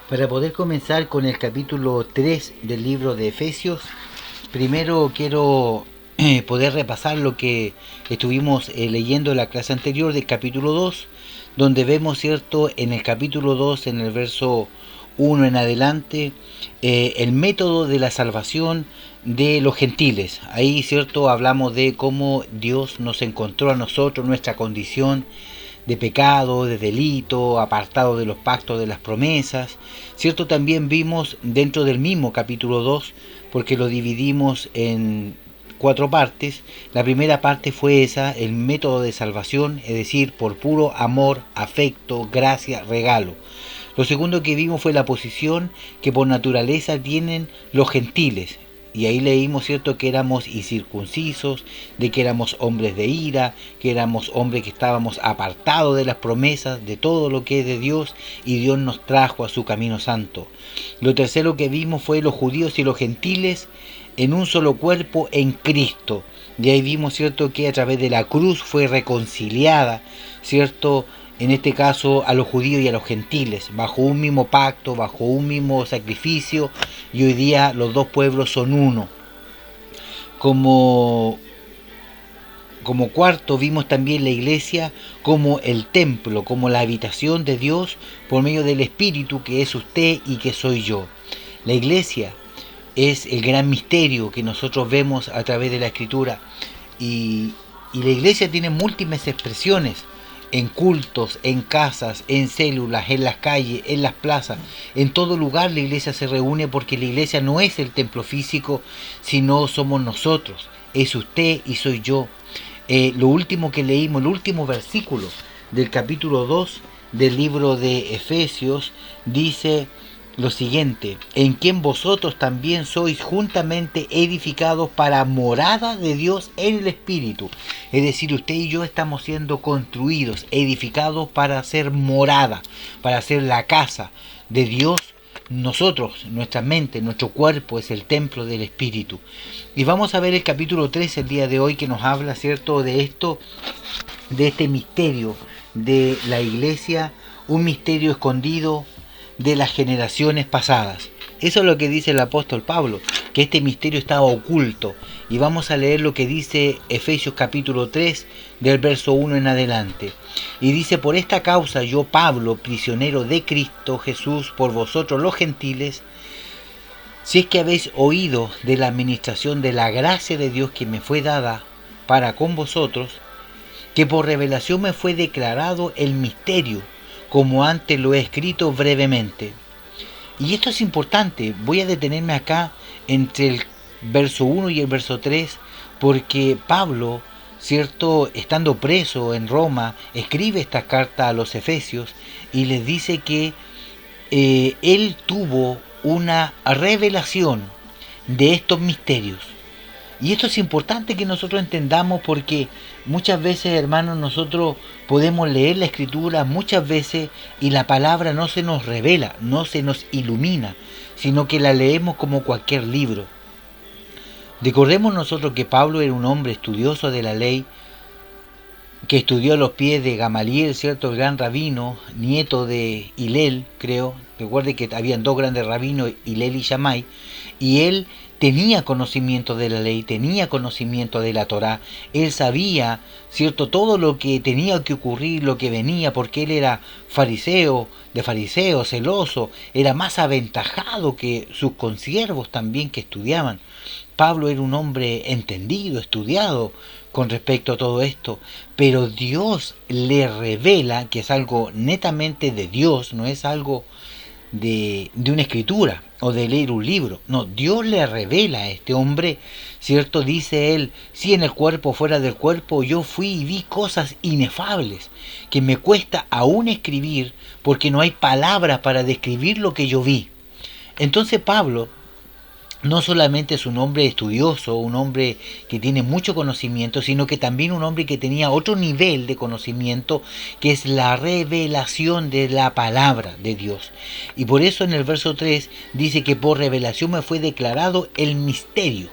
Para poder comenzar con el capítulo 3 del libro de Efesios, primero quiero poder repasar lo que estuvimos leyendo en la clase anterior del capítulo 2, donde vemos, ¿cierto?, en el capítulo 2, en el verso 1 en adelante, el método de la salvación de los gentiles. Ahí, ¿cierto?, hablamos de cómo Dios nos encontró a nosotros, nuestra condición de pecado, de delito, apartado de los pactos, de las promesas. ¿Cierto? También vimos dentro del mismo capítulo 2, porque lo dividimos en 4 partes. La primera parte fue esa, el método de salvación, es decir, por puro amor, afecto, gracia, regalo. Lo segundo que vimos fue la posición que por naturaleza tienen los gentiles. Y ahí leímos, ¿cierto?, que éramos incircuncisos, de que éramos hombres de ira, que éramos hombres que estábamos apartados de las promesas, de todo lo que es de Dios, y Dios nos trajo a su camino santo. Lo tercero que vimos fue los judíos y los gentiles en un solo cuerpo en Cristo. Y ahí vimos, ¿cierto?, que a través de la cruz fue reconciliada, ¿cierto?, en este caso a los judíos y a los gentiles, bajo un mismo pacto, bajo un mismo sacrificio, y hoy día los dos pueblos son uno. Como cuarto vimos también la iglesia como el templo, como la habitación de Dios por medio del Espíritu que es usted y que soy yo. La iglesia es el gran misterio que nosotros vemos a través de la Escritura, y la iglesia tiene múltiples expresiones, en cultos, en casas, en células, en las calles, en las plazas. En todo lugar la iglesia se reúne, porque la iglesia no es el templo físico, sino somos nosotros, es usted y soy yo. Lo último que leímos, el último versículo del capítulo 2 del libro de Efesios, dice lo siguiente: en quien vosotros también sois juntamente edificados para morada de Dios en el Espíritu. Es decir, usted y yo estamos siendo construidos, edificados para ser morada, para ser la casa de Dios. Nosotros, nuestra mente, nuestro cuerpo es el templo del Espíritu. Y vamos a ver el capítulo 3 el día de hoy, que nos habla, ¿cierto?, de esto, de este misterio de la iglesia, un misterio escondido de las generaciones pasadas. Eso es lo que dice el apóstol Pablo, que este misterio estaba oculto. Y vamos a leer lo que dice Efesios capítulo 3 del verso 1 en adelante. Y dice: por esta causa yo, Pablo, prisionero de Cristo Jesús, por vosotros los gentiles, si es que habéis oído de la administración de la gracia de Dios que me fue dada para con vosotros, que por revelación me fue declarado el misterio, como antes lo he escrito brevemente. Y esto es importante, voy a detenerme acá entre el verso 1 y el verso 3, porque Pablo, ¿cierto?, estando preso en Roma, escribe esta carta a los efesios y les dice que él tuvo una revelación de estos misterios. Y esto es importante que nosotros entendamos, porque muchas veces, hermanos, nosotros podemos leer la Escritura muchas veces y la palabra no se nos revela, no se nos ilumina, sino que la leemos como cualquier libro. Recordemos nosotros que Pablo era un hombre estudioso de la ley, que estudió a los pies de Gamaliel, ¿cierto?, el gran rabino, nieto de Hilel, creo. Recuerde que habían dos grandes rabinos, Hilel y Shammai, y él tenía conocimiento de la ley, tenía conocimiento de la Torá. Él sabía, ¿cierto?, todo lo que tenía que ocurrir, lo que venía, porque él era fariseo, celoso, era más aventajado que sus consiervos también que estudiaban. Pablo era un hombre entendido, estudiado con respecto a todo esto, pero Dios le revela, que es algo netamente de Dios, no es algo de una escritura o de leer un libro. No, Dios le revela a este hombre, ¿cierto? Dice él: si en el cuerpo, fuera del cuerpo, yo fui y vi cosas inefables que me cuesta aún escribir, porque no hay palabras para describir lo que yo vi. Entonces Pablo no solamente es un hombre estudioso, un hombre que tiene mucho conocimiento, sino que también un hombre que tenía otro nivel de conocimiento, que es la revelación de la palabra de Dios. Y por eso en el verso 3 dice que por revelación me fue declarado el misterio.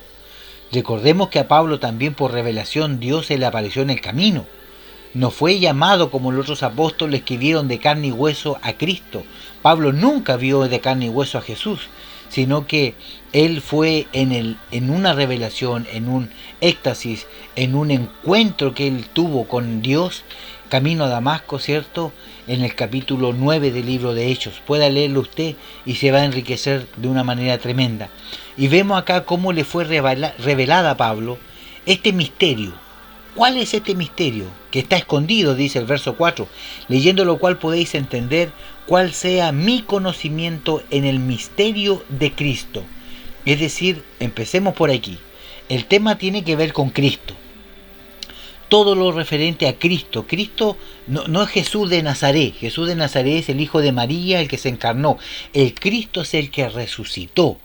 Recordemos que a Pablo también por revelación Dios se le apareció en el camino. No fue llamado como los otros apóstoles que vieron de carne y hueso a Cristo, Pablo nunca vio de carne y hueso a Jesús, sino que él fue en una revelación, en un éxtasis, en un encuentro que él tuvo con Dios, camino a Damasco, ¿cierto? En el capítulo 9 del libro de Hechos. Pueda leerlo usted y se va a enriquecer de una manera tremenda. Y vemos acá cómo le fue revelada a Pablo este misterio. ¿Cuál es este misterio? Que está escondido, dice el verso 4, leyendo lo cual podéis entender cuál sea mi conocimiento en el misterio de Cristo. Es decir, empecemos por aquí. El tema tiene que ver con Cristo. Todo lo referente a Cristo. Cristo no es Jesús de Nazaret. Jesús de Nazaret es el hijo de María, el que se encarnó. El Cristo es el que resucitó.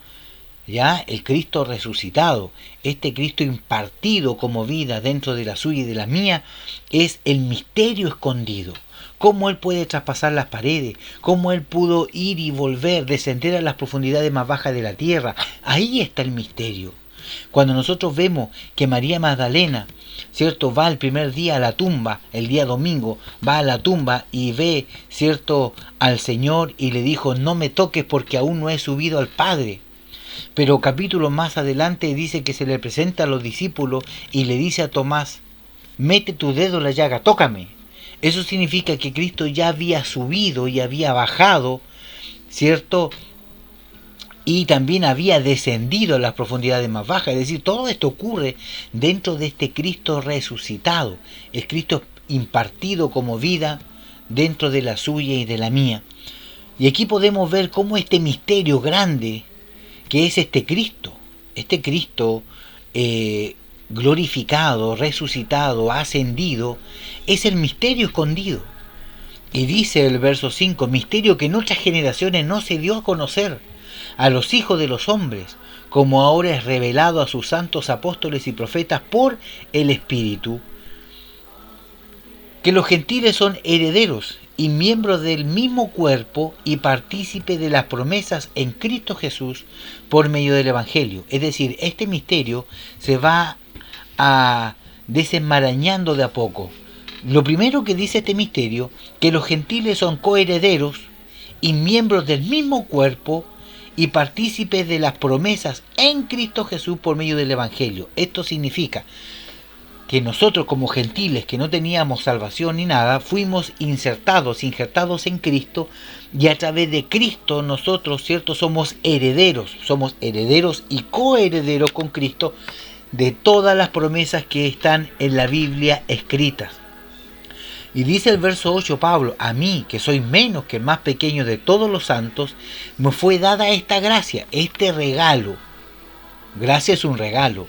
¿Ya? El Cristo resucitado, este Cristo impartido como vida dentro de la suya y de la mía, es el misterio escondido. Cómo Él puede traspasar las paredes, cómo Él pudo ir y volver, descender a las profundidades más bajas de la tierra. Ahí está el misterio. Cuando nosotros vemos que María Magdalena, ¿cierto?, va el primer día a la tumba, el día domingo, va a la tumba y ve, ¿cierto?, al Señor y le dijo, no me toques porque aún no he subido al Padre. Pero capítulos más adelante dice que se le presenta a los discípulos y le dice a Tomás, mete tu dedo en la llaga, tócame. Eso significa que Cristo ya había subido y había bajado, ¿cierto? Y también había descendido a las profundidades más bajas. Es decir, todo esto ocurre dentro de este Cristo resucitado. Es Cristo impartido como vida dentro de la suya y de la mía. Y aquí podemos ver cómo este misterio grande que es este Cristo glorificado, resucitado, ascendido, es el misterio escondido. Y dice el verso 5, misterio que en otras generaciones no se dio a conocer a los hijos de los hombres, como ahora es revelado a sus santos apóstoles y profetas por el Espíritu, que los gentiles son herederos y miembros del mismo cuerpo y partícipes de las promesas en Cristo Jesús por medio del Evangelio. Es decir, este misterio se va a desenmarañando de a poco. Lo primero que dice este misterio, que los gentiles son coherederos y miembros del mismo cuerpo y partícipes de las promesas en Cristo Jesús por medio del Evangelio. Esto significa que nosotros como gentiles que no teníamos salvación ni nada, fuimos injertados en Cristo, y a través de Cristo nosotros, ¿cierto?, somos herederos y coherederos con Cristo de todas las promesas que están en la Biblia escritas. Y dice el verso 8 Pablo, a mí, que soy menos que el más pequeño de todos los santos, me fue dada esta gracia, este regalo. Gracia es un regalo,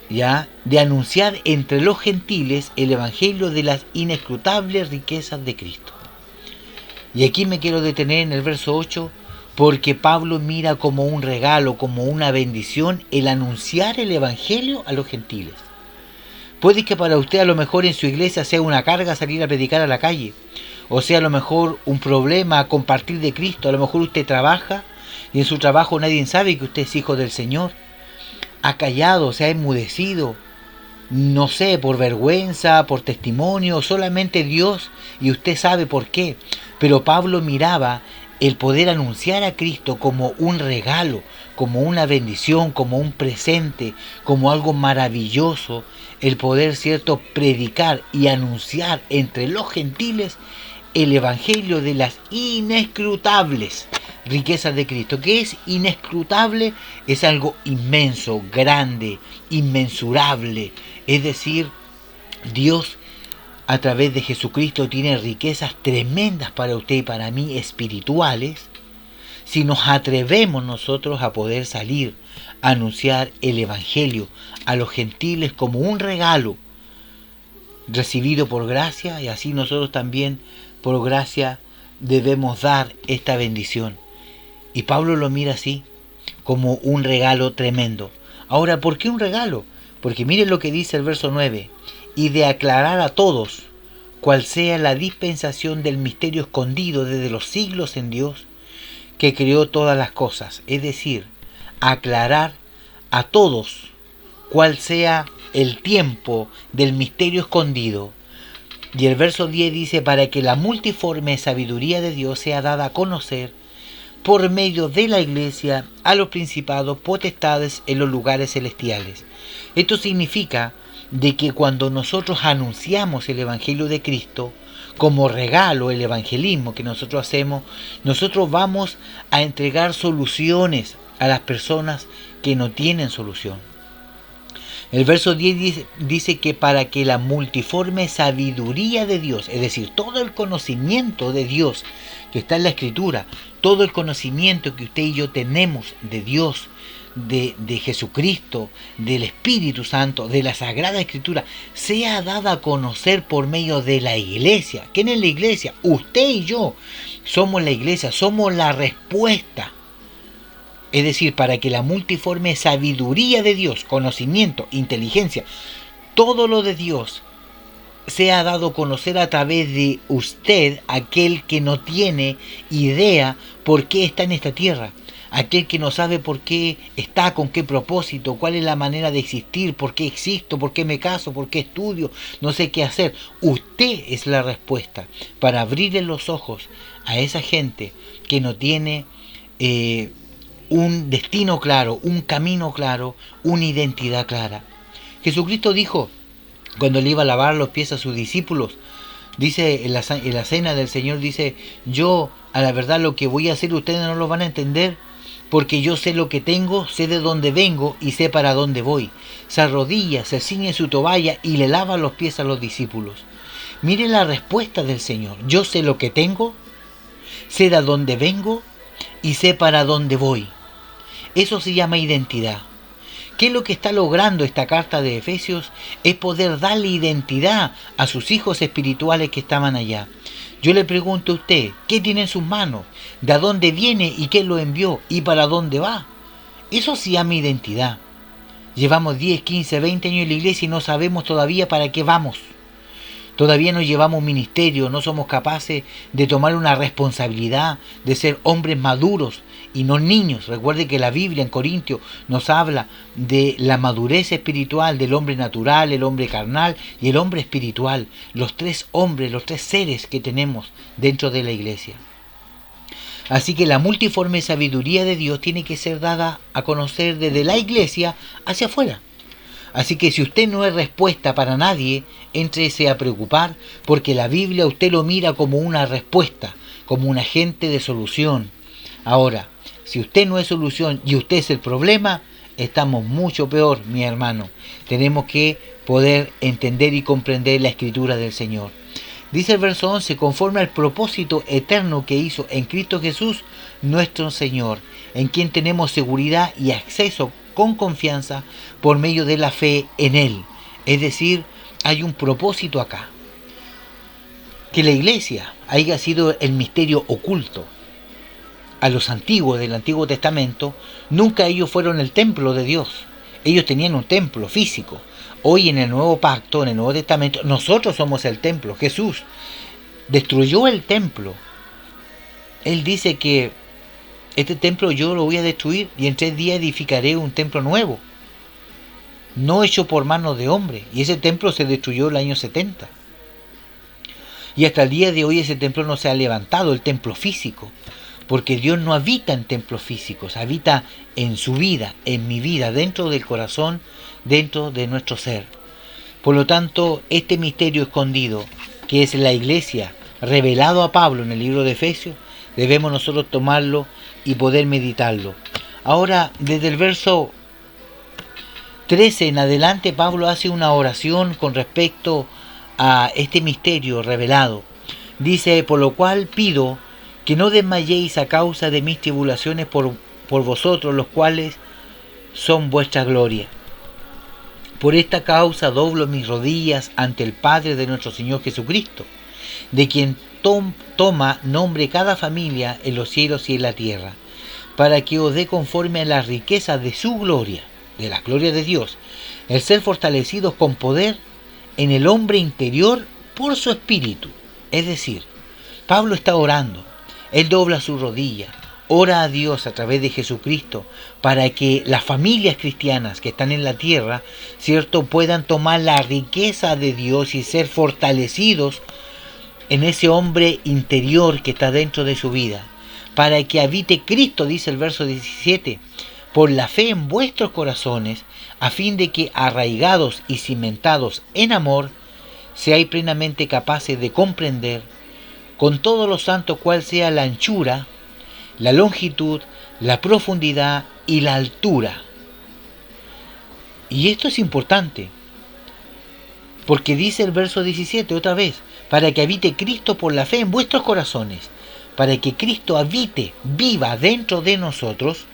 ¿ya?, de anunciar entre los gentiles el evangelio de las inescrutables riquezas de Cristo. Y aquí me quiero detener en el verso 8, porque Pablo mira como un regalo, como una bendición, el anunciar el evangelio a los gentiles. Puede que para usted a lo mejor en su iglesia sea una carga salir a predicar a la calle, o sea a lo mejor un problema compartir de Cristo. A lo mejor usted trabaja y en su trabajo nadie sabe que usted es hijo del Señor. Ha callado, se ha enmudecido, no sé, por vergüenza, por testimonio, solamente Dios y usted sabe por qué. Pero Pablo miraba el poder anunciar a Cristo como un regalo, como una bendición, como un presente, como algo maravilloso, el poder, ¿cierto?, predicar y anunciar entre los gentiles el evangelio de las inescrutables riquezas de Cristo. ¿Qué es inescrutable? Es algo inmenso, grande, inmensurable. Es decir, Dios a través de Jesucristo tiene riquezas tremendas para usted y para mí, espirituales, si nos atrevemos nosotros a poder salir a anunciar el evangelio a los gentiles como un regalo recibido por gracia, y así nosotros también por gracia debemos dar esta bendición. Y Pablo lo mira así, como un regalo tremendo. Ahora, ¿por qué un regalo? Porque miren lo que dice el verso 9, y de aclarar a todos cuál sea la dispensación del misterio escondido desde los siglos en Dios, que creó todas las cosas. Es decir, aclarar a todos cuál sea el tiempo del misterio escondido. Y el verso 10 dice, para que la multiforme sabiduría de Dios sea dada a conocer por medio de la iglesia a los principados, potestades en los lugares celestiales. Esto significa de que cuando nosotros anunciamos el Evangelio de Cristo, como regalo, el evangelismo que nosotros hacemos, nosotros vamos a entregar soluciones a las personas que no tienen solución. El verso 10 dice que para que la multiforme sabiduría de Dios, es decir, todo el conocimiento de Dios que está en la Escritura, todo el conocimiento que usted y yo tenemos de Dios, de Jesucristo, del Espíritu Santo, de la Sagrada Escritura, sea dada a conocer por medio de la iglesia. ¿Quién es la iglesia? Usted y yo somos la iglesia, somos la respuesta. Es decir, para que la multiforme sabiduría de Dios, conocimiento, inteligencia, todo lo de Dios sea dado a conocer a través de usted, aquel que no tiene idea por qué está en esta tierra. Aquel que no sabe por qué está, con qué propósito, cuál es la manera de existir, por qué existo, por qué me caso, por qué estudio, no sé qué hacer. Usted es la respuesta para abrirle los ojos a esa gente que no tiene un destino claro, un camino claro, una identidad clara. Jesucristo dijo, cuando le iba a lavar los pies a sus discípulos, dice en la cena del Señor, dice, yo a la verdad lo que voy a hacer ustedes no lo van a entender, porque yo sé lo que tengo, sé de dónde vengo y sé para dónde voy. Se arrodilla, se ciñe su toalla y le lava los pies a los discípulos. Mire la respuesta del Señor. Yo sé lo que tengo, sé de dónde vengo y sé para dónde voy. Eso se llama identidad. ¿Qué es lo que está logrando esta carta de Efesios? Es poder darle identidad a sus hijos espirituales que estaban allá. Yo le pregunto a usted, ¿qué tiene en sus manos? ¿De dónde viene y quién lo envió? ¿Y para dónde va? Eso se llama identidad. Llevamos 10, 15, 20 años en la iglesia y no sabemos todavía para qué vamos. Todavía no llevamos ministerio, no somos capaces de tomar una responsabilidad, de ser hombres maduros y no niños. Recuerde que la Biblia en Corintios nos habla de la madurez espiritual del hombre natural, el hombre carnal y el hombre espiritual. Los tres hombres, los tres seres que tenemos dentro de la iglesia. Así que la multiforme sabiduría de Dios tiene que ser dada a conocer desde la iglesia hacia afuera. Así que si usted no es respuesta para nadie, éntrese a preocupar, porque la Biblia usted lo mira como una respuesta, como un agente de solución. Ahora, si usted no es solución y usted es el problema, estamos mucho peor, mi hermano. Tenemos que poder entender y comprender la Escritura del Señor. Dice el verso 11, conforme al propósito eterno que hizo en Cristo Jesús, nuestro Señor, en quien tenemos seguridad y acceso con confianza por medio de la fe en Él. Es decir, hay un propósito acá. Que la iglesia haya sido el misterio oculto a los antiguos del Antiguo Testamento, nunca ellos fueron el templo de Dios. Ellos tenían un templo físico. Hoy en el Nuevo Pacto, en el Nuevo Testamento, nosotros somos el templo. Jesús destruyó el templo. Él dice que este templo yo lo voy a destruir y en 3 días edificaré un templo nuevo, no hecho por manos de hombre. Y ese templo se destruyó el año 70. Y hasta el día de hoy ese templo no se ha levantado, el templo físico. Porque Dios no habita en templos físicos, habita en su vida, en mi vida, dentro del corazón, dentro de nuestro ser. Por lo tanto, este misterio escondido, que es la iglesia, revelado a Pablo en el libro de Efesios, debemos nosotros tomarlo y poder meditarlo. Ahora, desde el verso 13 en adelante, Pablo hace una oración con respecto a este misterio revelado. Dice, por lo cual pido que no desmayéis a causa de mis tribulaciones por vosotros, los cuales son vuestra gloria. Por esta causa doblo mis rodillas ante el Padre de nuestro Señor Jesucristo, de quien toma nombre cada familia en los cielos y en la tierra, para que os dé conforme a las riquezas de su gloria, de la gloria de Dios, el ser fortalecidos con poder en el hombre interior por su espíritu. Es decir, Pablo está orando. Él dobla su rodilla, ora a Dios a través de Jesucristo para que las familias cristianas que están en la tierra, ¿cierto?, puedan tomar la riqueza de Dios y ser fortalecidos en ese hombre interior que está dentro de su vida, para que habite Cristo, dice el verso 17, por la fe en vuestros corazones, a fin de que, arraigados y cimentados en amor, seáis plenamente capaces de comprender con todos los santos cuál sea la anchura, la longitud, la profundidad y la altura. Y esto es importante, porque dice el verso 17 otra vez, para que habite Cristo por la fe en vuestros corazones, para que Cristo habite, viva dentro de nosotros,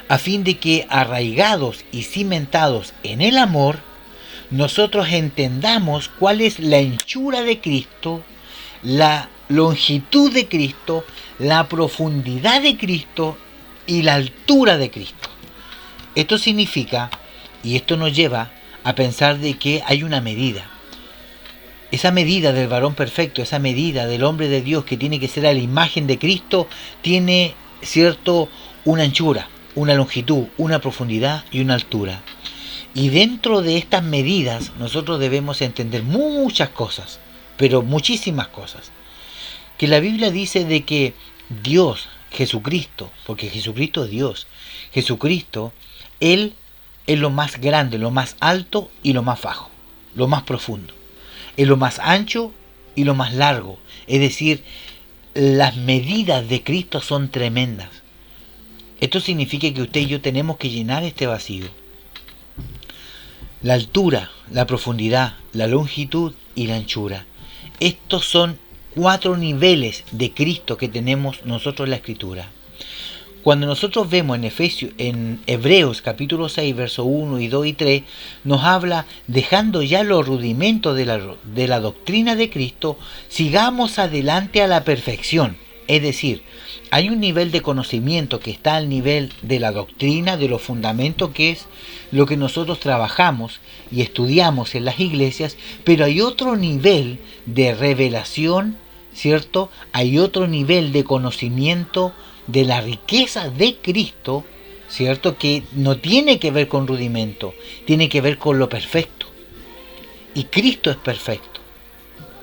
a fin de que, arraigados y cimentados en el amor, nosotros entendamos cuál es la anchura de Cristo, la longitud de Cristo, la profundidad de Cristo y la altura de Cristo. Esto significa, y esto nos lleva a pensar de que hay una medida. Esa medida del varón perfecto, esa medida del hombre de Dios que tiene que ser a la imagen de Cristo, tiene, cierto, una anchura, una longitud, una profundidad y una altura. Y dentro de estas medidas nosotros debemos entender muchas cosas, pero muchísimas cosas. Que la Biblia dice de que Dios, Jesucristo, porque Jesucristo es Dios, Jesucristo, Él es lo más grande, lo más alto y lo más bajo, lo más profundo. Es lo más ancho y lo más largo. Es decir, las medidas de Cristo son tremendas. Esto significa que usted y yo tenemos que llenar este vacío. La altura, la profundidad, la longitud y la anchura. Estos son 4 niveles de Cristo que tenemos nosotros en la Escritura. Cuando nosotros vemos en Hebreos capítulo 6, versos 1 y 2 y 3, nos habla, dejando ya los rudimentos de la doctrina de Cristo, sigamos adelante a la perfección. Es decir, hay un nivel de conocimiento que está al nivel de la doctrina, de los fundamentos, que es lo que nosotros trabajamos y estudiamos en las iglesias, pero hay otro nivel de revelación, ¿cierto? Hay otro nivel de conocimiento de la riqueza de Cristo, ¿cierto?, que no tiene que ver con rudimento, tiene que ver con lo perfecto. Y Cristo es perfecto.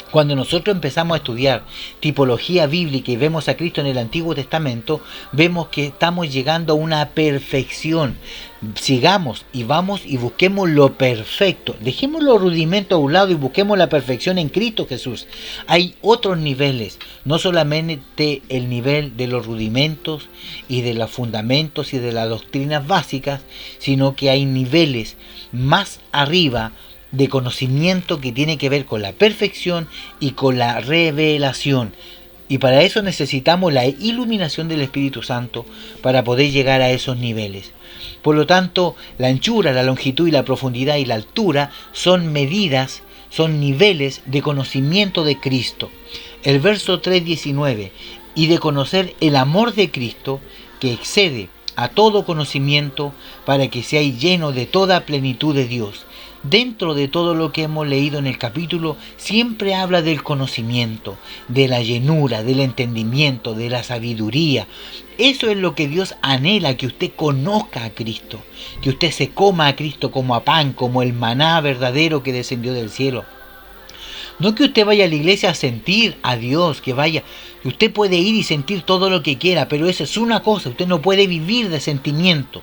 Cuando nosotros empezamos a estudiar tipología bíblica y vemos a Cristo en el Antiguo Testamento, vemos que estamos llegando a una perfección. Sigamos y vamos y busquemos lo perfecto. Dejemos los rudimentos a un lado y busquemos la perfección en Cristo Jesús. Hay otros niveles, no solamente el nivel de los rudimentos y de los fundamentos y de las doctrinas básicas, sino que hay niveles más arriba de conocimiento que tiene que ver con la perfección y con la revelación. Y para eso necesitamos la iluminación del Espíritu Santo para poder llegar a esos niveles. Por lo tanto, la anchura, la longitud y la profundidad y la altura son medidas, son niveles de conocimiento de Cristo. El verso 3:19, y de conocer el amor de Cristo que excede a todo conocimiento, para que seáis llenos de toda plenitud de Dios. Dentro de todo lo que hemos leído en el capítulo, siempre habla del conocimiento, de la llenura, del entendimiento, de la sabiduría. Eso es lo que Dios anhela, que usted conozca a Cristo, que usted se coma a Cristo como a pan, como el maná verdadero que descendió del cielo. No que usted vaya a la iglesia a sentir a Dios, que vaya. Usted puede ir y sentir todo lo que quiera, pero eso es una cosa, usted no puede vivir de sentimientos.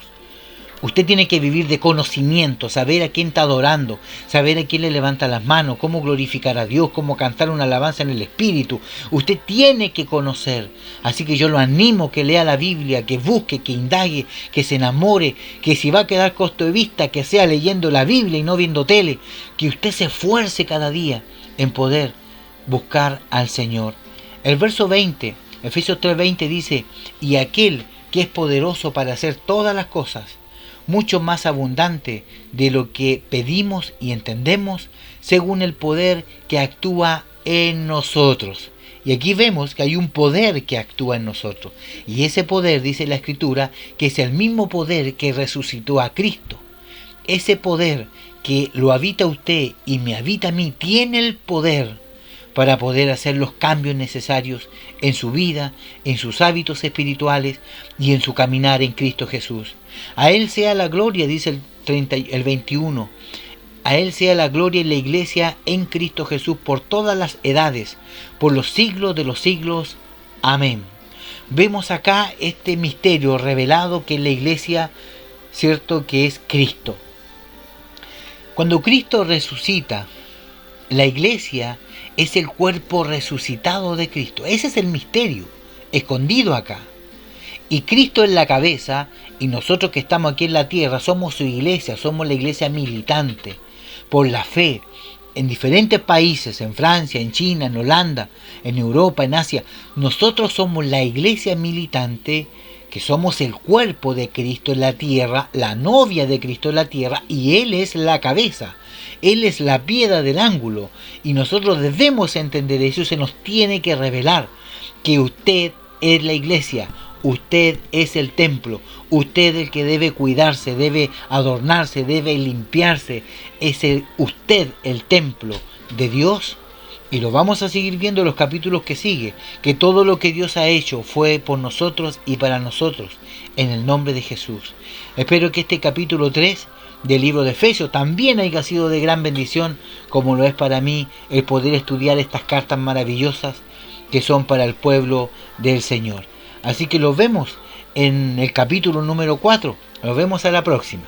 Usted tiene que vivir de conocimiento, saber a quién está adorando, saber a quién le levanta las manos, cómo glorificar a Dios, cómo cantar una alabanza en el Espíritu. Usted tiene que conocer. Así que yo lo animo que lea la Biblia, que busque, que indague, que se enamore, que si va a quedar costo de vista, que sea leyendo la Biblia y no viendo tele, que usted se esfuerce cada día en poder buscar al Señor. El verso 20, Efesios 3:20 dice, y aquel que es poderoso para hacer todas las cosas, mucho más abundante de lo que pedimos y entendemos, según el poder que actúa en nosotros. Y aquí vemos que hay un poder que actúa en nosotros. Y ese poder, dice la Escritura, que es el mismo poder que resucitó a Cristo. Ese poder que lo habita usted y me habita a mí, tiene el poder para poder hacer los cambios necesarios en su vida, en sus hábitos espirituales y en su caminar en Cristo Jesús. A Él sea la gloria, dice el 21. A Él sea la gloria en la iglesia en Cristo Jesús por todas las edades, por los siglos de los siglos. Amén. Vemos acá este misterio revelado que es la iglesia, cierto, que es Cristo. Cuando Cristo resucita, la iglesia es el cuerpo resucitado de Cristo. Ese es el misterio escondido acá. Y Cristo es la cabeza, y nosotros que estamos aquí en la tierra somos su iglesia, somos la iglesia militante por la fe en diferentes países, en Francia, en China, en Holanda, en Europa, en Asia. Nosotros somos la iglesia militante, que somos el cuerpo de Cristo en la tierra, la novia de Cristo en la tierra, y Él es la cabeza. Él es la piedra del ángulo, y nosotros debemos entender eso. Se nos tiene que revelar que usted es la iglesia, usted es el templo, usted es el que debe cuidarse, debe adornarse, debe limpiarse. Es usted el templo de Dios. Y lo vamos a seguir viendo en los capítulos que sigue, que todo lo que Dios ha hecho fue por nosotros y para nosotros, en el nombre de Jesús. Espero que este capítulo 3 del libro de Efesios también haya sido de gran bendición, como lo es para mí el poder estudiar estas cartas maravillosas que son para el pueblo del Señor. Así que los vemos en el capítulo número 4. Nos vemos a la próxima.